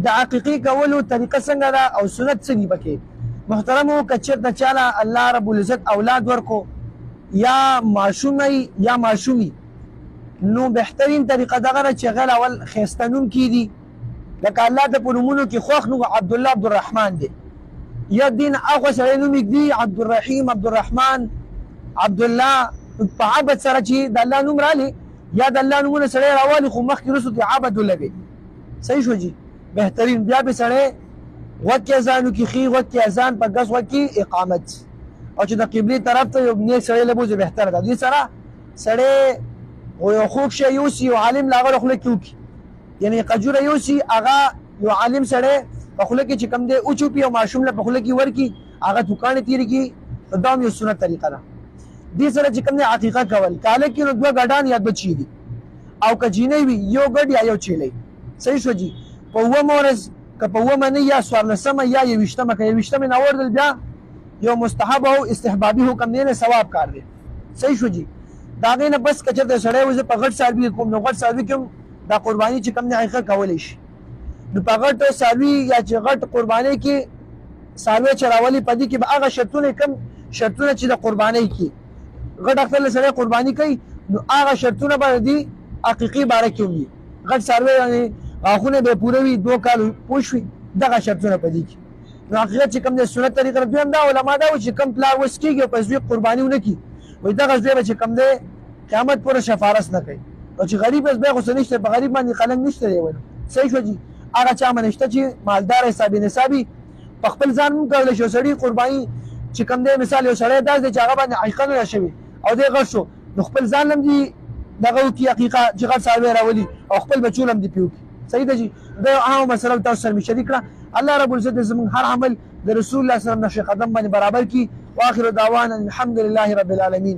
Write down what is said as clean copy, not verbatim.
د عقیقې کولو طریقه څنګه ده او سنت څه دي پکې. محترمو که چېرته چاله الله رب العزت اولاد ورکو یا ماشومی یا ماشومي نو بهترین طریقه دغه ده چې هغه اول ښایسته نوم کیږي، لکه الله ته په نومونو کې خوښ نوم عبدالله عبدالرحمن دی، یا دین هغه سړی نوم ږدي عبدالرحیم عبدالرحمن عبدالله په عبد سره چې د الله نوم رالی یا د الله نومونه سړی راوالي خو مخکې وروسته ترې عبد ولګوي. صحیح شو جي. بهترین بیا به سړی غوږ کې اذان وکړي، ښي غوږ کې اذان، په ګس غوږ کې اقامت، او چې د قبلې طرف ته یو نیک سړی لبوځي بهتره ده. دې سره سړی یو خوږ شی یوسي یو عالم له هغه خوله کې وکړي، یعنې قجوره یوسي هغه یو عالم سړی په خوله کې چې کوم دی وچوپي او ماشوم له په خوله کې ورکړي هغه توکاڼې تېرې کړي، دا هم یو سنت طریقه ده. دې سره چې کوم دی عقیقه کول کاله کې نو دوه ګډان یا بچي دي، او که جینۍ وي یو ګډ یا یو چیلی. صحیح شو جي. په اوومه ورځ که په اوومه نه یا څوارلسمه یا یوویشتمه که یوویشتمې ناوردل بیا یو مستحب او استحبابي حکم دی نه ثواب کار دی. صحیح شو جي. د هغې نه بس که چېرته سړی وي زه په غټ څاروي کوم نو غټ څاروي کې هم دا قرباني چې کوم دی عقیقه کولی شي. نو په غټ څاروي یا چې غټ قربانۍ کې څاروی چې راولي په دې کې به هغه شرطونه کوم شرطونه چې د قربانۍ کې غټ اختر له سړی قرباني کوي نو هغه شرطونه به د عقیقې باره کې وي. غټ څاروی یعنې غاښونه به یې پوره وي 2 کال پوه شوي دغه شرطونه په دې کې. نو حقیقت چې کوم دی سنت طریقه دویم دا علما دا وایي چې کوم پلار وس کېږي او په زوی قرباني ونه کړي وایي دغه زوی به چې کوم دی قیامت پورې شفارس نه کوي، او چې غریب اس بیا خو څه نشته، په غریب باندې قلم نشته دی. صحیح شو جي. هغه چا باندې شته چې مالدار حسابي نصابي په خپل ځان هم کولی شي سړي قرباني چې کوم دی مثال یو سړی داسې دی چې هغه باندې عقیقه نه شوي او دی غټ شو نو خپل ځان هم دي دغه وکړي عقیقه چې غټ څاروی راولي او خپل بچو هم دې پرې وکړي. صحیح ده جي. دا یو عامه مسله تاسو سره مې شریک کړه. الله رب العزت زموږ هر عمل د رسول الله صلی الله علیه وسلم نقش قدم باندې برابر کړي. واخر دعوانا الحمد لله رب العالمین.